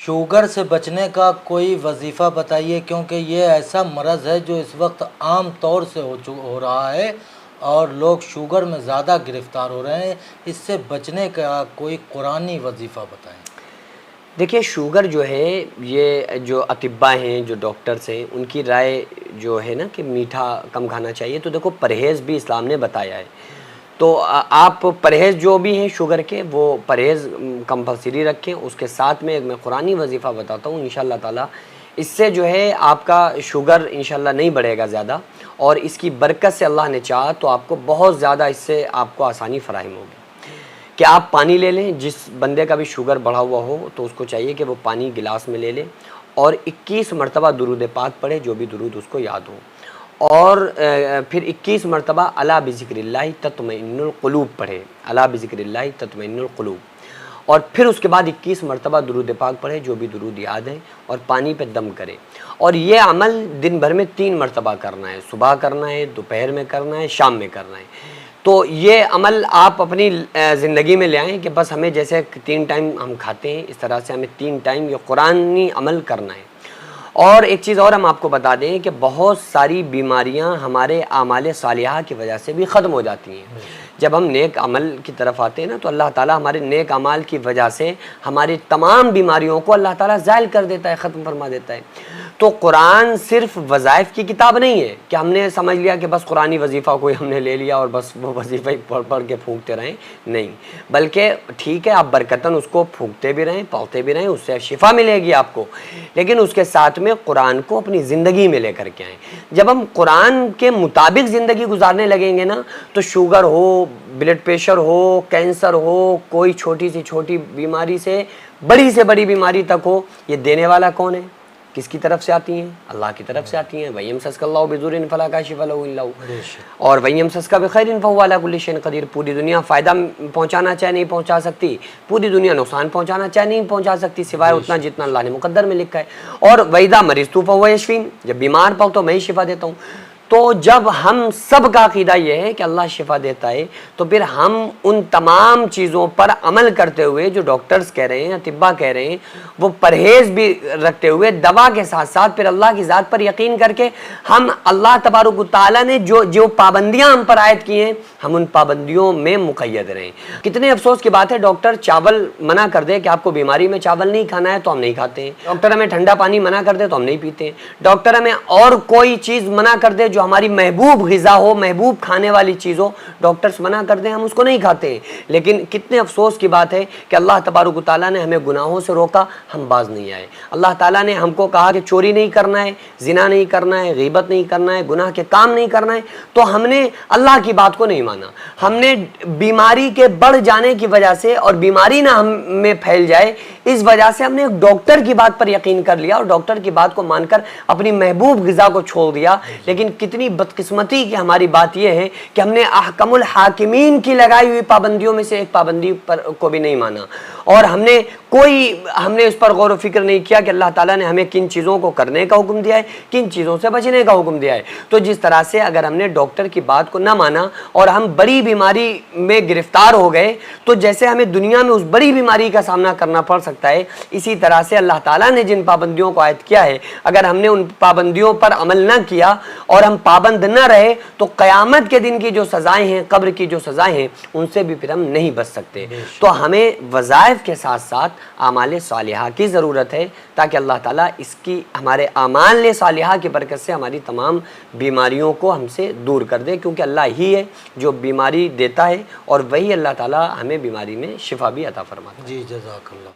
Sugar से बचने का कोई वजीफ़ा बताइए, क्योंकि ये ऐसा मर्ज़ है जो इस वक्त आम तौर से हो रहा है और लोग शुगर में ज़्यादा गिरफ़्तार हो रहे हैं। इससे बचने का कोई कुरानी वजीफ़ा बताएं। देखिए, शुगर जो है, ये जो अतिब्बा हैं, जो डॉक्टर्स हैं, उनकी राय जो है ना कि मीठा कम खाना चाहिए। तो देखो, परहेज़ भी इस्लाम ने बताया है। तो आप परहेज़ जो भी हैं शुगर के, वो परहेज़ कंपल्सरी रखें। उसके साथ में एक मैं कुरानी वजीफ़ा बताता हूँ, इंशाअल्लाह ताला इससे जो है आपका शुगर इंशाअल्लाह नहीं बढ़ेगा ज़्यादा, और इसकी बरकत से अल्लाह ने चाहा तो आपको बहुत ज़्यादा इससे आपको आसानी फ़राहम होगी। कि आप पानी ले लें। जिस बंदे का भी शुगर बढ़ा हुआ हो तो उसको चाहिए कि वो पानी गिलास में ले लें और 21 मरतबा दुरूद पाक पढ़े, जो भी दुरूद उसको याद हो। और फिर 21 मरतबा अला बिज़िक्रिल्लाहि तत्मइन्नुल क़ुलूब पढ़े, अला बिज़िक्रिल्लाहि तत्मइन्नुल क़ुलूब। और फिर उसके बाद 21 मरतबा दुरूद पाक पढ़े, जो भी दुरूद याद है, और पानी पे दम करें। और ये अमल दिन भर में 3 मरतबा करना है, सुबह करना है, दोपहर में करना है, शाम में करना है। तो ये अमल आप अपनी ज़िंदगी में ले आएँ कि बस हमें जैसे 3 टाइम हम खाते हैं, इस तरह से हमें 3 टाइम ये कुरानी अमल करना है। और एक चीज़ और हम आपको बता दें कि बहुत सारी बीमारियां हमारे आमाल सालिहा की वजह से भी ख़त्म हो जाती हैं। जब हम नेक अमल की तरफ आते हैं ना, तो अल्लाह ताला हमारे नेक अमाल की वजह से हमारी तमाम बीमारियों को अल्लाह ताला ज़ाइल कर देता है, ख़त्म फरमा देता है। तो कुरान सिर्फ वज़ाइफ की किताब नहीं है कि हमने समझ लिया कि बस कुरानी वजीफ़ा कोई हमने ले लिया और बस वो वजीफ़ा ही पढ़ पढ़ के फूंकते रहें, नहीं। बल्कि ठीक है, आप बरकतन उसको फूंकते भी रहें, पढ़ते भी रहें, उससे शिफा मिलेगी आपको, लेकिन उसके साथ में कुरान को अपनी ज़िंदगी में लेकर के आएँ। जब हम कुरान के मुताबिक ज़िंदगी गुजारने लगेंगे ना, तो शुगर हो, ब्लड प्रेशर हो, कैंसर हो, कोई छोटी से छोटी बीमारी से बड़ी बीमारी तक हो, ये देने वाला कौन है? किसकी तरफ से आती हैं? अल्लाह की तरफ से आती हैं। वयमसस्कल्लाहु बिदुर्रिन फला काशिफा लहू इल्ला हू, और वयमसस्का बिखैरिन फहुवा अला कुल्लि शैइन कदीर। पूरी दुनिया फ़ायदा पहुँचाना चाहे नहीं पहुँचा सकती, पूरी दुनिया नुकसान पहुँचाना चाहे नहीं पहुँचा सकती, सिवाय उतना जितना अल्लाह ने मुकद्दर में लिखा है। और वइदा मरिज़तु फहुवा यशफ़ीन, जब बीमार पाओ तो मैं ही शिफा देता हूँ। तो जब हम सब का अक़ीदा ये है कि अल्लाह शिफा देता है, तो फिर हम उन तमाम चीज़ों पर अमल करते हुए, जो डॉक्टर्स कह रहे हैं, अतिब्बा कह रहे हैं, वो परहेज़ भी रखते हुए, दवा के साथ साथ फिर अल्लाह की ज़ात पर यकीन करके हम अल्लाह तबारक व तआला ने जो पाबंदियाँ हम पर आयद की हैं, हम उन पाबंदियों में मुक़य्यद रहें। कितने अफसोस की बात है, डॉक्टर चावल मना कर दे कि आपको बीमारी में चावल नहीं खाना है, तो हम नहीं खाते हैं। डॉक्टर हमें ठंडा पानी मना कर दे तो हम नहीं पीते हैं। डॉक्टर हमें और कोई चीज़ मना कर दे जो हमारी महबूब ग़िज़ा हो, महबूब खाने वाली चीज़ हो, डॉक्टर्स मना कर दें, हम उसको नहीं खाते हैं। लेकिन कितने अफसोस की बात है कि अल्लाह तबारक व तआला ने हमें गुनाहों से रोका, हम बाज नहीं आए। अल्लाह ताला ने हमको कहा कि चोरी नहीं करना है, ज़िना नहीं करना है, ग़ीबत नहीं करना है, गुनाह के काम नहीं करना है, तो हमने अल्लाह की बात को नहीं माना। हमने बीमारी के बढ़ जाने की वजह से, और बीमारी ना हम में फैल जाए, इस वजह से हमने एक डॉक्टर की बात पर यकीन कर लिया और डॉक्टर की बात को मानकर अपनी महबूब ग़िज़ा को छोड़ दिया। लेकिन कितनी बदकिस्मती की हमारी बात यह है कि हमने अहकमुल हाकिमीन की लगाई हुई पाबंदियों में से एक पाबंदी पर को भी नहीं माना, और हमने उस पर गौर व फिक्र नहीं किया कि अल्लाह ताला ने हमें किन चीज़ों को करने का हुक्म दिया है, किन चीज़ों से बचने का हुक्म दिया है। तो जिस तरह से अगर हमने डॉक्टर की बात को ना माना और हम बड़ी बीमारी में गिरफ्तार हो गए, तो जैसे हमें दुनिया में उस बड़ी बीमारी का सामना करना पड़ सकता है, इसी तरह से अल्लाह ताला ने जिन पाबंदियों को आयद किया है, अगर हमने उन पाबंदियों पर अमल न किया और हम पाबंद न रहे, तो क़यामत के दिन की जो सज़ाएँ हैं, कब्र की जो सज़ाएँ हैं, उनसे भी फिर हम नहीं बच सकते। तो हमें वज़ाइफ के साथ साथ आमाल सालिहा की ज़रूरत है, ताकि अल्लाह ताला इसकी हमारे आमाल सालिहा की बरकत से हमारी तमाम बीमारियों को हमसे दूर कर दे, क्योंकि अल्लाह ही है जो बीमारी देता है, और वही अल्लाह ताला हमें बीमारी में शिफा भी अता फरमाता है। जी, जज़ाकल्लाह।